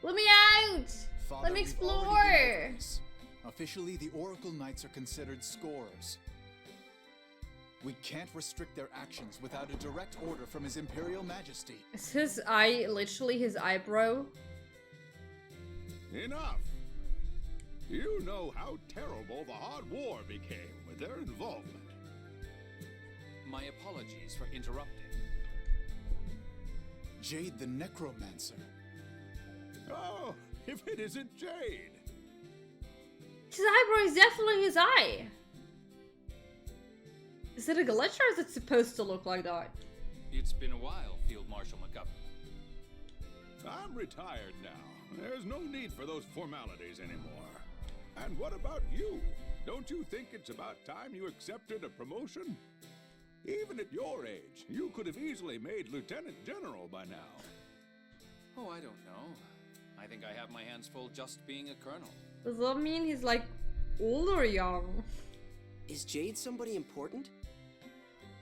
Let me out! Father, Let me we've already been over explore! this. Officially, the Oracle Knights are considered scorers. We can't restrict their actions without a direct order from His Imperial Majesty. Is his eye literally his eyebrow? Enough! You know how terrible the Hard War became with their involvement. My apologies for interrupting. Jade the Necromancer. Oh, if it isn't Jade! His eyebrow is definitely his eye. Is it a glitch or is it supposed to look like that? It's been a while, Field Marshal McGovern. I'm retired now. There's no need for those formalities anymore. And what about you? Don't you think it's about time you accepted a promotion? Even at your age, you could have easily made Lieutenant General by now. Oh, I don't know. I think I have my hands full just being a colonel. Does that mean he's like old or young? Is Jade somebody important?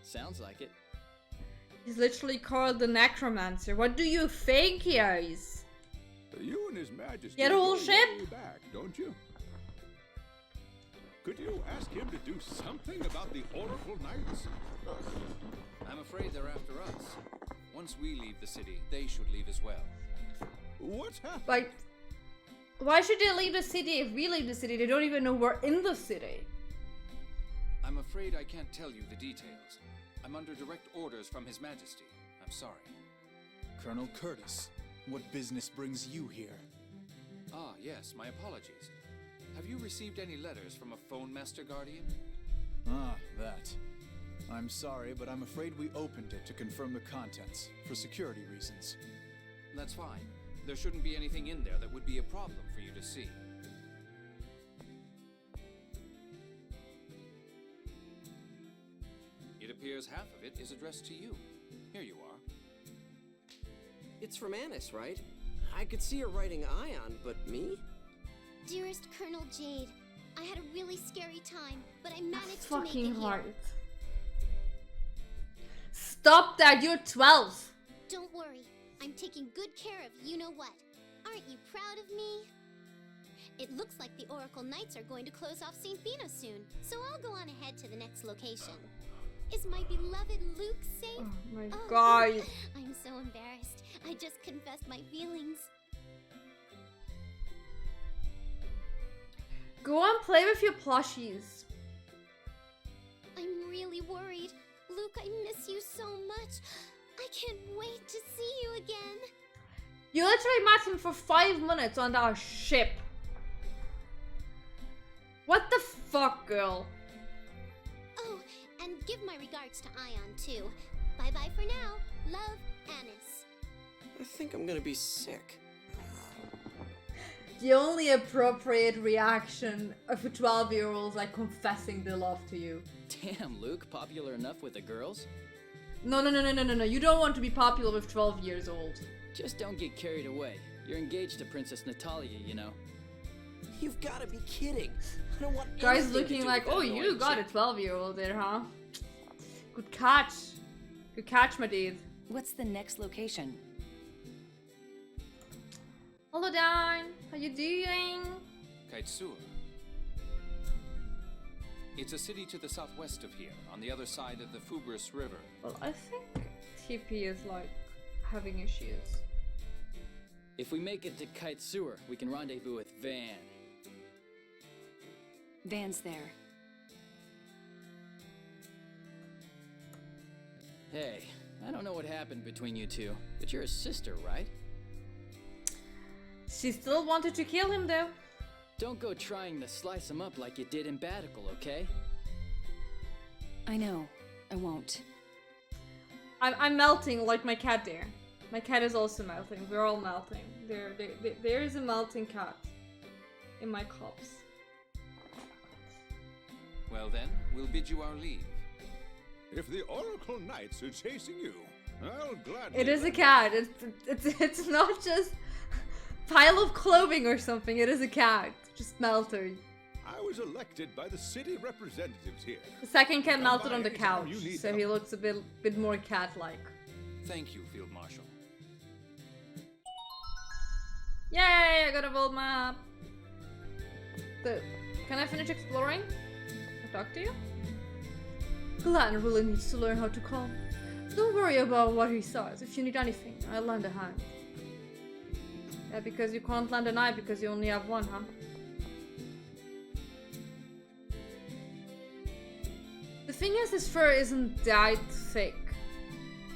Sounds like it. He's literally called the Necromancer. What do you think he is? You and His Majesty Get a whole go ship? way back, don't you? Could you ask him to do something about the Oracle Knights? I'm afraid they're after us. Once we leave the city, they should leave as well. What's happening? Like, why should they leave the city if we leave the city? They don't even know we're in the city. I'm afraid I can't tell you the details. I'm under direct orders from His Majesty. I'm sorry. Colonel Curtis, what business brings you here? Ah, yes, my apologies. Have you received any letters from a phone master guardian? Ah, that. I'm sorry, but I'm afraid we opened it to confirm the contents, for security reasons. That's fine. There shouldn't be anything in there that would be a problem for you to see. It appears half of it is addressed to you. Here you are. It's from Annis, right? I could see her writing Ion, but me? Dearest Colonel Jade, I had a really scary time, but I managed to make it Fucking here. hard. Stop that, you're 12. Don't worry, I'm taking good care of you-know-what. Aren't you proud of me? It looks like the Oracle Knights are going to close off St. Bino soon, so I'll go on ahead to the next location. Is my beloved Luke safe? Oh my god. I'm so embarrassed. I just confessed my feelings. Go and play with your plushies. I'm really worried. Luke, I miss you so much. I can't wait to see you again. You literally met him for 5 minutes on that ship. What the fuck, girl? Oh, and give my regards to Ion, too. Bye-bye for now. Love, Annis. I think I'm gonna be sick. The only appropriate reaction of a 12-year-old is like confessing their love to you. Damn, Luke, popular enough with the girls? No. You don't want to be popular with 12 years old. Just don't get carried away. You're engaged to Princess Natalia, you know. You've gotta be kidding. I don't want Guys anything to looking do like, with that oh, you annoying got a chick." 12-year-old there, huh? Good catch. Good catch, my dude. What's the next location? Hello, Dan. How you doing? Kaitsua. It's a city to the southwest of here, on the other side of the Fubris River. Well, I think TP is like having issues. If we make it to Kaitsua, we can rendezvous with Van. Van's there. Hey, I don't know what happened between you two, but you're a sister, right? She still wanted to kill him, though. Don't go trying to slice him up like you did in Batical, okay? I know. I won't. I'm melting like my cat there. My cat is also melting. We're all melting. There is a melting cat in my cups. Well then, we'll bid you our leave. If the Oracle Knights are chasing you, I'll gladly... It is a cat. It's not just pile of clothing or something. It is a cat. Just melted. I was elected by the city representatives here. The second cat Come melted by on the anytime couch, you need so help. he looks a bit more cat-like. Thank you, Field Marshal. Yay! Okay, I got a world map. Can I finish exploring? I talk to you? Glenn really needs to learn how to calm. Don't worry about what he says. If you need anything, I'll lend a hand. Yeah, because you can't lend an eye because you only have one, huh? The thing is, his fur isn't that thick.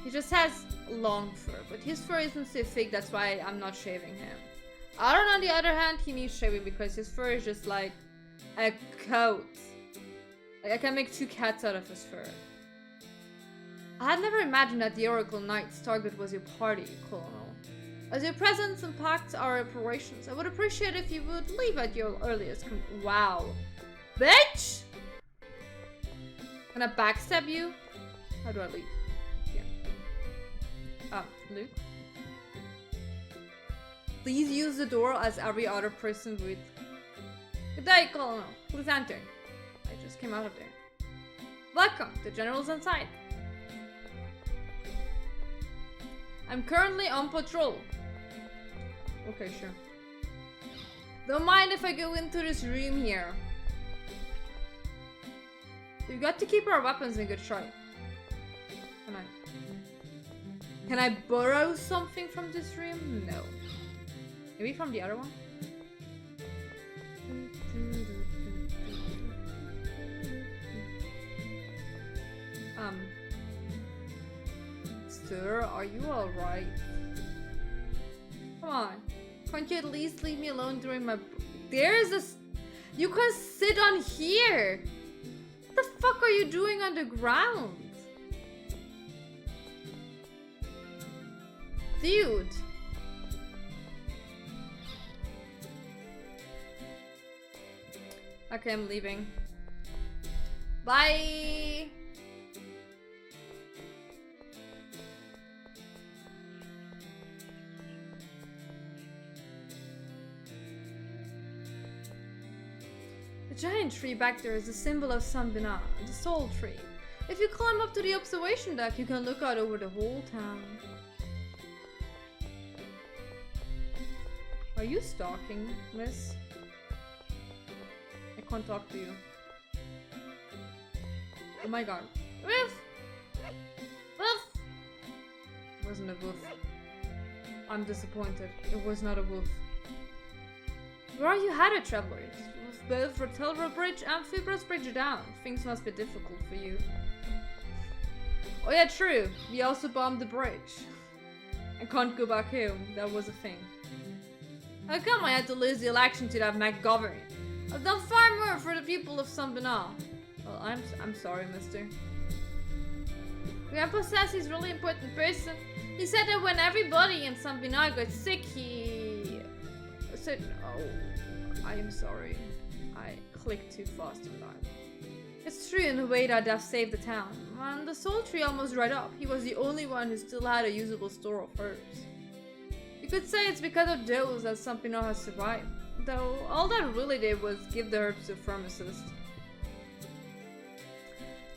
He just has long fur, but his fur isn't so thick, that's why I'm not shaving him. Aaron, on the other hand, he needs shaving because his fur is just like a coat. Like, I can make 2 cats out of his fur. I had never imagined that the Oracle Knight's target was your party, Colonel. As your presence impacts our operations, I would appreciate if you would leave at your earliest Wow. Bitch! Can I backstab you? How do I leave? Yeah. Luke? Please use the door as every other person would. Good day, Colonel. Please enter. I just came out of there. Welcome. The general's inside. I'm currently on patrol. Okay, sure. Don't mind if I go into this room here. We've got to keep our weapons in good shape. Can I borrow something from this room? No. Maybe from the other one? Sir, are you alright? Come on. Can't you at least leave me alone during my... There's a... You can sit on here! What the fuck are you doing on the ground? Dude! Okay, I'm leaving. Bye! The giant tree back there is a symbol of Sanbina, the soul tree. If you climb up to the observation deck, you can look out over the whole town. Are you stalking, miss? I can't talk to you. Oh my god. Woof! Woof! It wasn't a woof. I'm disappointed. It was not a woof. Where are you headed, travelers? With both Rotelra Bridge and Fibros Bridge down. Things must be difficult for you. Oh yeah, true. We also bombed the bridge. I can't go back home. That was a thing. How come I had to lose the election to that McGovern? I've done far more for the people of Sanbina. Well, I'm sorry, mister. Grandpa says he's a really important person. He said that when everybody in Sanbina got sick, he said, oh, I am sorry. I clicked too fast on that. It's true in a way that Death saved the town. When the soul tree almost dried up, he was the only one who still had a usable store of herbs. You could say it's because of those that Sanbina has survived. Though all that really did was give the herbs to a pharmacist.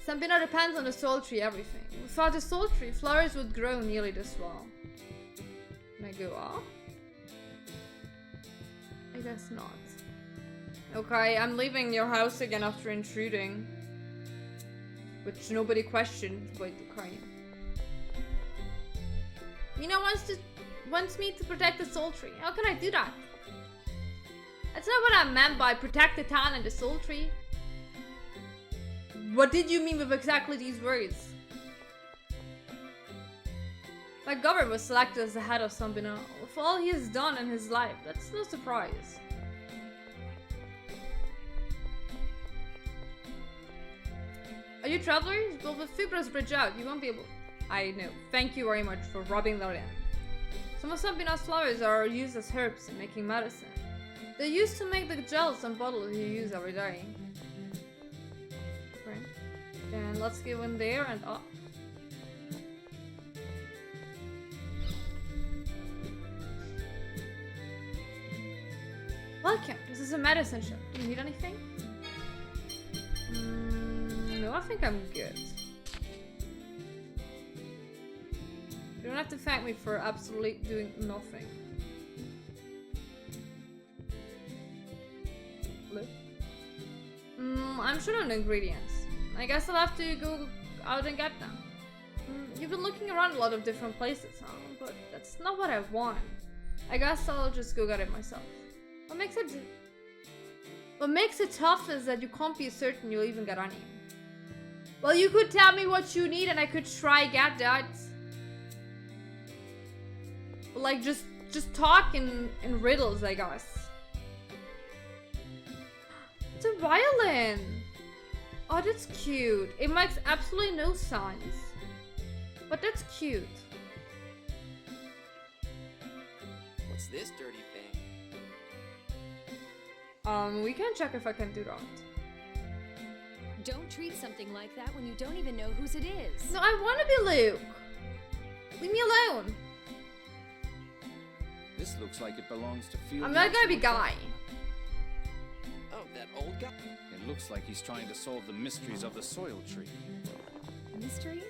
Sanbina depends on the soul tree everything. Without the soul tree, flowers would grow nearly this well. Can I go up? I guess not. Okay, I'm leaving your house again after intruding. Which nobody questioned. Wait, okay. Mina wants me to protect the soul tree. How can I do that? That's not what I meant by protect the town and the soul tree. What did you mean with exactly these words? McGovern was selected as the head of Sanbina. With all he has done in his life, that's no surprise. Are you travelers? Well, with Fibros Bridge out, you won't be able... I know. Thank you very much for rubbing that in. Some of Sanbina's flowers are used as herbs in making medicine. They're used to make the gels and bottles you use every day. Okay. Then let's go in there and up. Welcome. This is a medicine shop. Do you need anything? No, I think I'm good. You don't have to thank me for absolutely doing nothing. I'm short on ingredients. I guess I'll have to go out and get them. You've been looking around a lot of different places, huh? But that's not what I want. I guess I'll just go get it myself. What makes it tough is that you can't be certain you'll even get any. Well, you could tell me what you need and I could try get that. But like, just talk in riddles, I guess. It's a violin. Oh, that's cute. It makes absolutely no sense. But that's cute. What's this dirty thing? We can check if I can do that. Don't treat something like that when you don't even know whose it is. No, I want to be Luke. Leave me alone. This looks like it belongs to Field. I'm not gonna be Guy. Oh, that old guy? It looks like he's trying to solve the mysteries of the soil tree. Mysteries?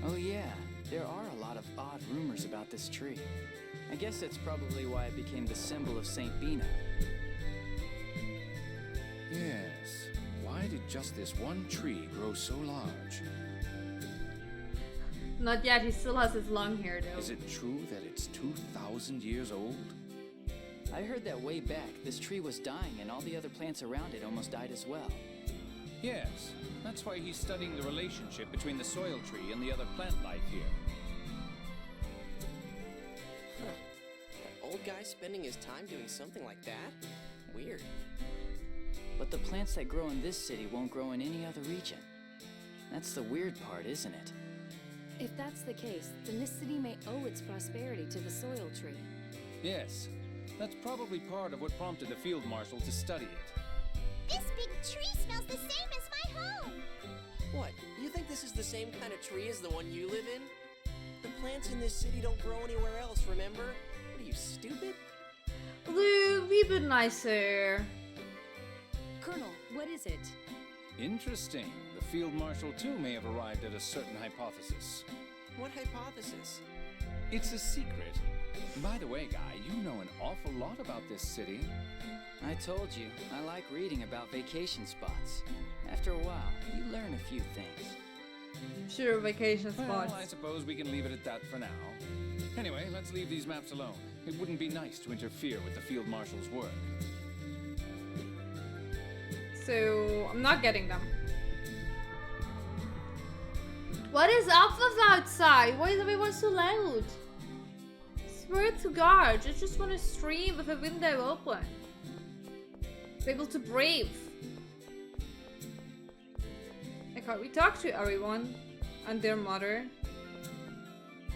Oh yeah, there are a lot of odd rumors about this tree. I guess that's probably why it became the symbol of St. Bina. Yes. Why did just this one tree grow so large? Not yet, he still has his long hair though. Is it true that it's 2,000 years old? I heard that way back, this tree was dying and all the other plants around it almost died as well. Yes. That's why he's studying the relationship between the soil tree and the other plant life here. That old guy spending his time doing something like that? Weird. But the plants that grow in this city won't grow in any other region. That's the weird part, isn't it? If that's the case, then this city may owe its prosperity to the soil tree. Yes. That's probably part of what prompted the field marshal to study it. This big tree smells the same as my home. What? You think this is the same kind of tree as the one you live in? The plants in this city don't grow anywhere else, remember? What are you, stupid? Luke, be a bit nicer. Colonel, what is it? Interesting. The field marshal too may have arrived at a certain hypothesis. What hypothesis? It's a secret. By the way, Guy, you know an awful lot about this city. I told you, I like reading about vacation spots. After a while, you learn a few things. Sure, vacation spots. Well, I suppose we can leave it at that for now. Anyway, let's leave these maps alone. It wouldn't be nice to interfere with the field marshal's work. So, I'm not getting them. What is up with outside? Why is everyone so loud? Swear to God, I just want to stream with a window open. Be able to breathe. Okay, we talked to everyone and their mother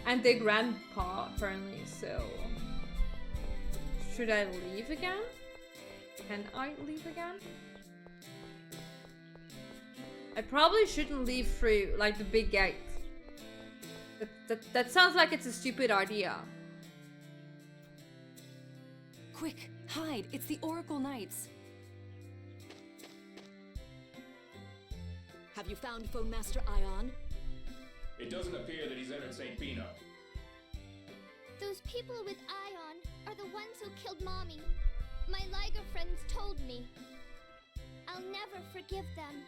and their grandpa apparently, so should I leave again? Can I leave again? I probably shouldn't leave through like the big gate. That sounds like it's a stupid idea. Quick, hide! It's the Oracle Knights. Have you found Phone Master Ion? It doesn't appear that he's entered St. Bina. Those people with Ion are the ones who killed Mommy. My Liger friends told me. I'll never forgive them.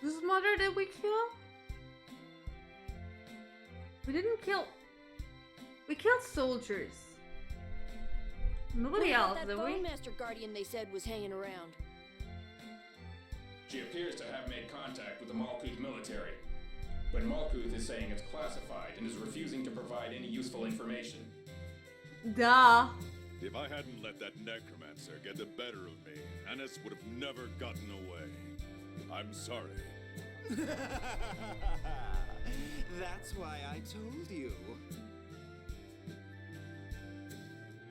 Whose mother did we kill? We didn't kill... We killed soldiers. Nobody else, did we? That Phone Master Guardian they said was hanging around. She appears to have made contact with the Malkuth military. But Malkuth is saying it's classified and is refusing to provide any useful information. Duh. If I hadn't let that necromancer get the better of me, Annis would have never gotten away. I'm sorry. That's why I told you.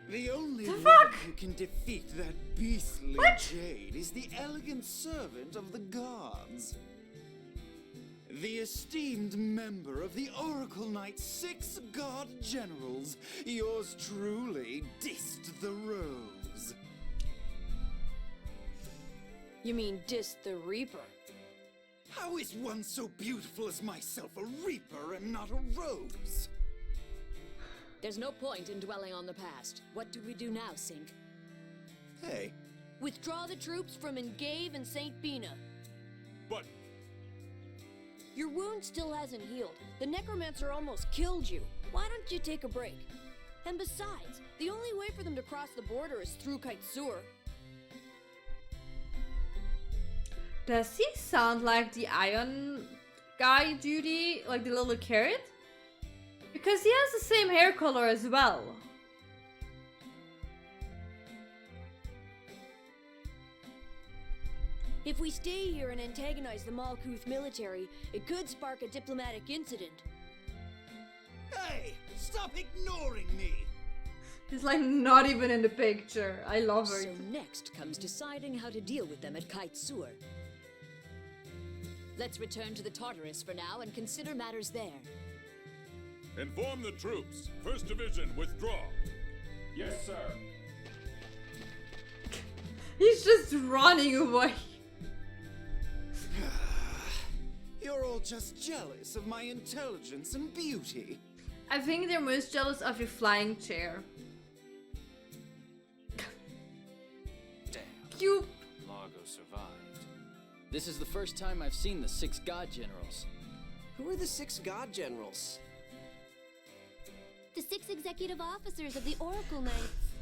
The only one who can defeat that beastly Jade is the elegant servant of the gods. The esteemed member of the Oracle Knight's 6 god generals, yours truly, Dist the Rose. You mean Dist the Reaper? How is one so beautiful as myself a Reaper and not a Rose? There's no point in dwelling on the past. What do we do now, Sink? Hey, Withdraw the troops from Engave and St. Bina. But Your wound still hasn't healed. The necromancer almost killed you. Why don't you take a break? And besides, the only way for them to cross the border is through Kaitsur. Does he sound like the Ion guy duty, like the little carrot? Because he has the same hair color as well. If we stay here and antagonize the Malkuth military, it could spark a diplomatic incident. hey, stop ignoring me! He's like not even in the picture. I love her. So next comes deciding how to deal with them at Kaitsur. Let's return to the Tartarus for now and consider matters there. inform the troops. First Division, withdraw. Yes, sir. He's just running away. You're all just jealous of my intelligence and beauty. I think they're most jealous of your flying chair. Damn. You. Largo survived. This is the first time I've seen the 6 god generals. Who are the 6 god generals? The 6 executive officers of the Oracle Knights.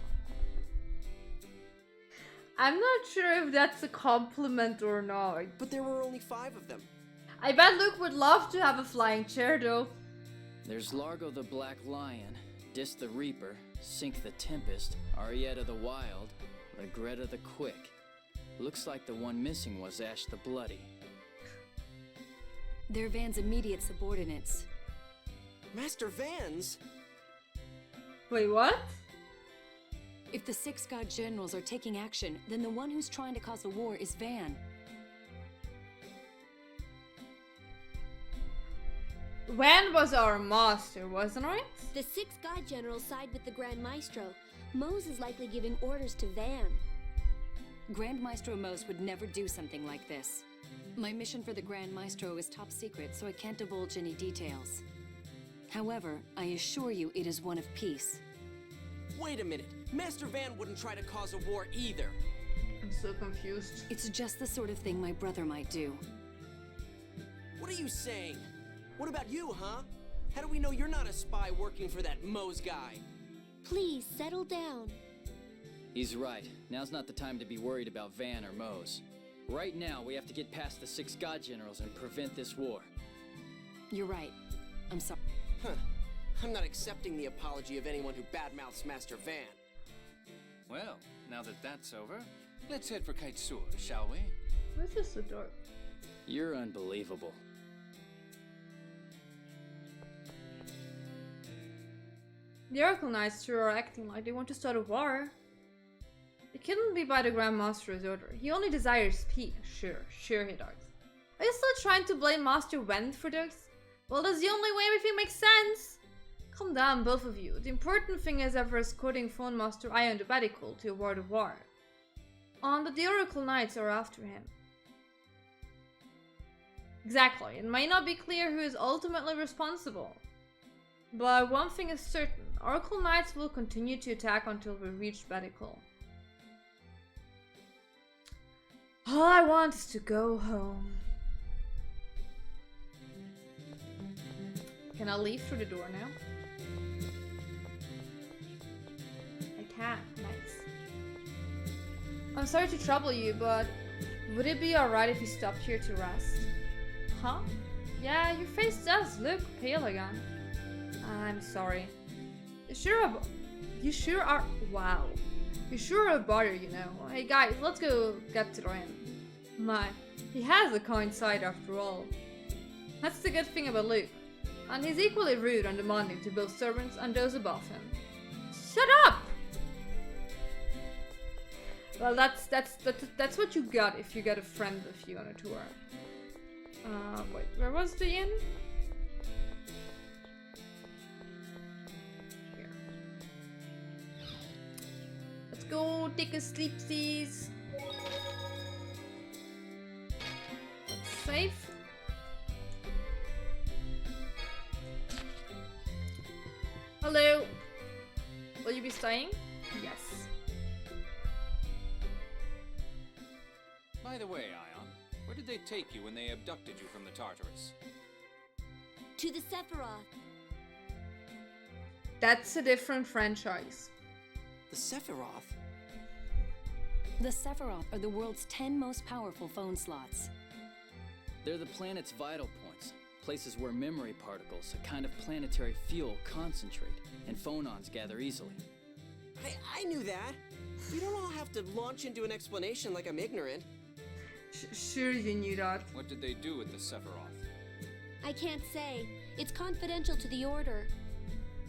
I'm not sure if that's a compliment or not. But there were only 5 of them. I bet Luke would love to have a flying chair though. There's Largo the Black Lion, Dis the Reaper, Sink the Tempest, Arietta the Wild, Legretta the Quick. Looks like the one missing was Ash the Bloody. They're Van's immediate subordinates. Master Vans? Wait, what? If the 6 god generals are taking action, then the one who's trying to cause a war is Van. Van was our master, wasn't it? The 6 god generals side with the Grand Maestro. Mose is likely giving orders to Van. Grand Maestro Mose would never do something like this. My mission for the Grand Maestro is top secret, so I can't divulge any details. However, I assure you it is one of peace. Wait a minute. Master Van wouldn't try to cause a war either. I'm so confused. It's just the sort of thing my brother might do. What are you saying? What about you, huh? How do we know you're not a spy working for that Mose guy? Please settle down. He's right. Now's not the time to be worried about Van or Mose. Right now, we have to get past the 6 god generals and prevent this war. You're right. I'm sorry. Huh. I'm not accepting the apology of anyone who badmouths Master Van. Well, now that that's over, let's head for Kaitsur, shall we? Where's this the door? You're unbelievable. The Oracle Knights sure are acting like they want to start a war. It couldn't be by the Grand Master's order. He only desires peace. Sure he does. Are you still trying to blame Master Wen for this? Well, that's the only way everything makes sense. Calm down, both of you. The important thing is ever escorting Phone Master Ion to Badical to avoid a war. But the Oracle Knights are after him. Exactly. It may not be clear who is ultimately responsible. But one thing is certain. Oracle Knights will continue to attack until we reach Badical. All I want is to go home. Can I leave through the door now? I can. Nice. I'm sorry to trouble you, but would it be alright if you stopped here to rest? Huh? Yeah, your face does look pale again. I'm sorry. You sure are. Wow. You sure are a bother, you know. Hey guys, let's go get to him. My, he has a kind side after all. That's the good thing about Luke. And he's equally rude and demanding to both servants and those above him. Shut up! Well, that's what you got if you get a friend with you on a tour. Wait, where was the inn? Here. Let's go take a sleepsies. Safe. Hello. Will you be staying? Yes. By the way, Ion, where did they take you when they abducted you from the Tartarus? To the Sephiroth. That's a different franchise. The Sephiroth? The Sephiroth are the world's 10 most powerful phone slots. They're the planet's vital points, places where memory particles, a kind of planetary fuel, concentrate, and phonons gather easily. I knew that. You don't all have to launch into an explanation like I'm ignorant. Sure you knew that. What did they do with the Sephiroth? I can't say. It's confidential to the Order.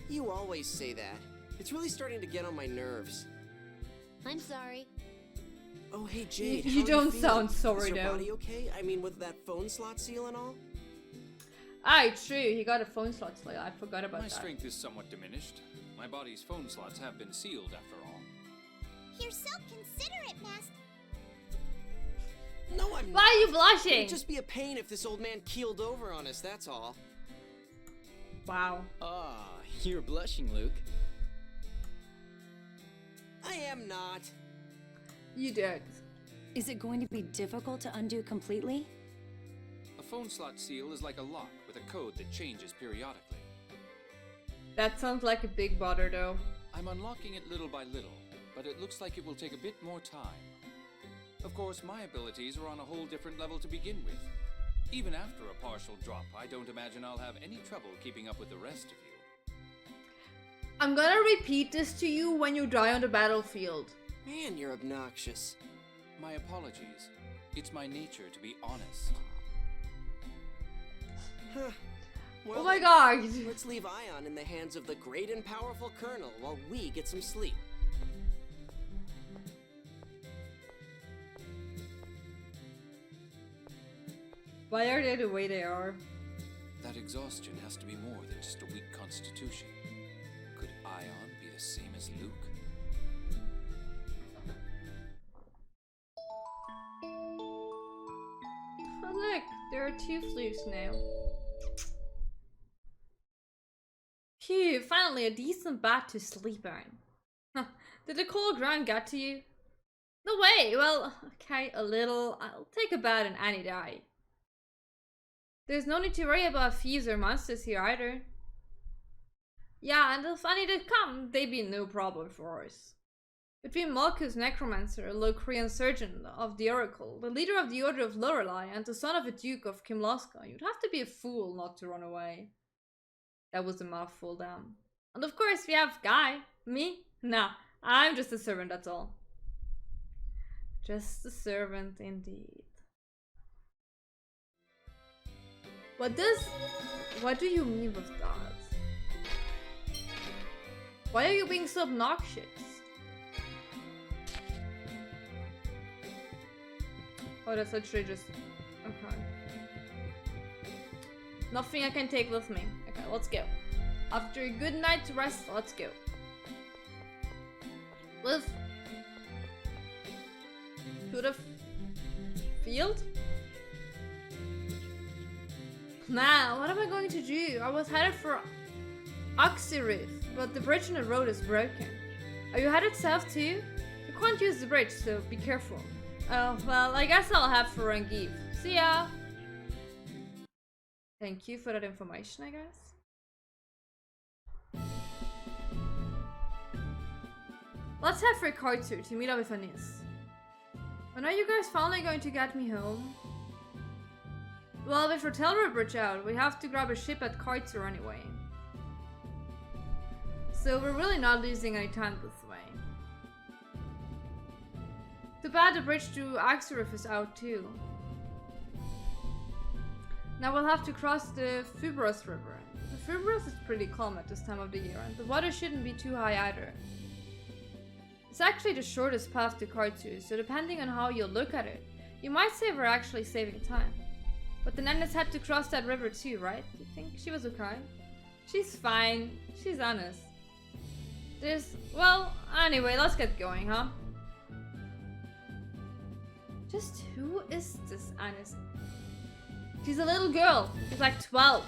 You always say that. It's really starting to get on my nerves. I'm sorry. Oh, hey, Jade. You how are don't feeling? sound sorry, Is your though. body okay? I mean, with that phone slot seal and all? Aye, true. He got a phone slot slate. I forgot about My that. strength is somewhat diminished. My body's phone slots have been sealed after all. You're so considerate, Master. No, I'm Why are you not. blushing? It'd just be a pain if this old man keeled over on us, that's all. Wow. Ah, you're blushing, Luke. I am not. You did. Is it going to be difficult to undo completely? A phone slot seal is like a lock with a code that changes periodically. That sounds like a big bother, though. I'm unlocking it little by little, but it looks like it will take a bit more time. Of course, my abilities are on a whole different level to begin with. Even after a partial drop, I don't imagine I'll have any trouble keeping up with the rest of you. I'm gonna repeat this to you when you die on the battlefield. Man, you're obnoxious. My apologies. It's my nature to be honest. Huh. Well, Oh my god! let's leave Ion in the hands of the great and powerful Colonel while we get some sleep. Why are they the way they are? That exhaustion has to be more than just a weak constitution. Could Ion be the same as Luke? Oh look, there are two flutes now. Phew, finally a decent bed to sleep in. Huh, did the cold ground get to you? No way, well, okay, a little. I'll take a bed in any day. There's no need to worry about thieves or monsters here either. Yeah, and if any did come, they'd be no problem for us. Between Malkuth's necromancer, a Locrian surgeon of the Oracle, the leader of the Order of Lorelei, and the son of a Duke of Kimloska, you'd have to be a fool not to run away. That was a mouthful, damn. And of course we have Guy. Me? Nah, I'm just a servant, that's all. Just a servant indeed. What do you mean with that? Why are you being so obnoxious? Oh, that's actually just... okay. Nothing I can take with me. Okay, let's go. After a good night's rest, let's go. With... to the field? Now, what am I going to do? I was headed for Oxyrith, but the bridge on the road is broken. Are you headed south too? You can't use the bridge, so be careful. Oh, well, I guess I'll have for Rangiv. See ya! Thank you for that information, I guess. Let's head for Kaitsu to meet up with Anis. When are you guys finally going to get me home? Well, with Rotelra Bridge out, we have to grab a ship at Kaitsu anyway. So we're really not losing any time this way. Too bad the bridge to Axurif is out too. Now we'll have to cross the Fubros River. The Fubros is pretty calm at this time of the year, and the water shouldn't be too high either. It's actually the shortest path to Kaitsu, so depending on how you look at it, you might say we're actually saving time. But then Ennis had to cross that river too, right? You think she was okay? She's fine. She's honest. Well, anyway, let's get going, huh? Just who is this Anis? She's a little girl. She's like 12.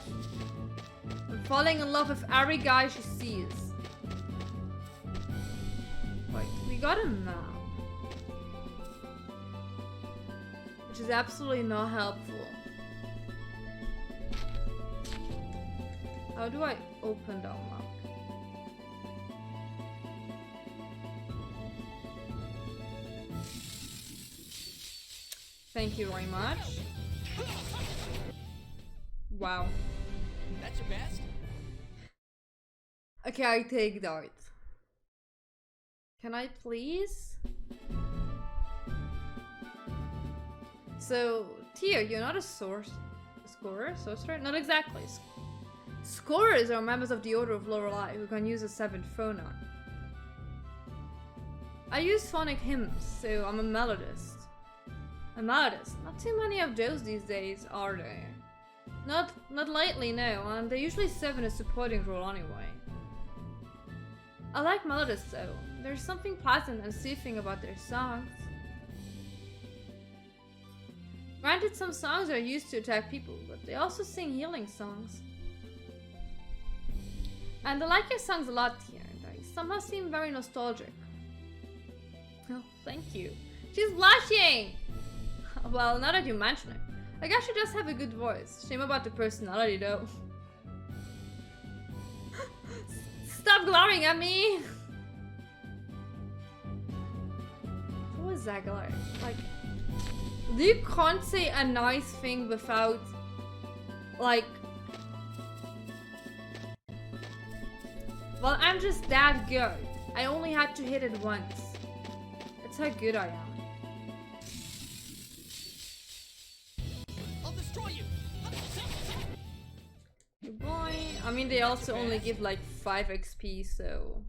And falling in love with every guy she sees. Wait, we got him now. which is absolutely not helpful. How do I open the unlock? Thank you very much. Wow. That's your best? Okay, I take that. Can I please? So, Tia, you're not a scorer? Sorcerer? Not exactly. Scorers are members of the Order of Lorelei who can use a 7th phonon. I use phonic hymns, so I'm a melodist. A melodist? Not too many of those these days, are there? Not lately, no, and they usually serve in a supporting role anyway. I like melodists though. There's something pleasant and soothing about their songs. Granted, some songs are used to attack people, but they also sing healing songs. And I like your songs a lot here, they somehow seem very nostalgic. Oh, thank you. She's blushing! Well, now that you mention it, I guess she does have a good voice. Shame about the personality though. Stop glaring at me! What was that glare? Like, you can't say a nice thing without, like... Well, I'm just that good. I only had to hit it once. That's how good I am. I'll destroy you! Good boy. I mean, they also only give like 5 XP, so...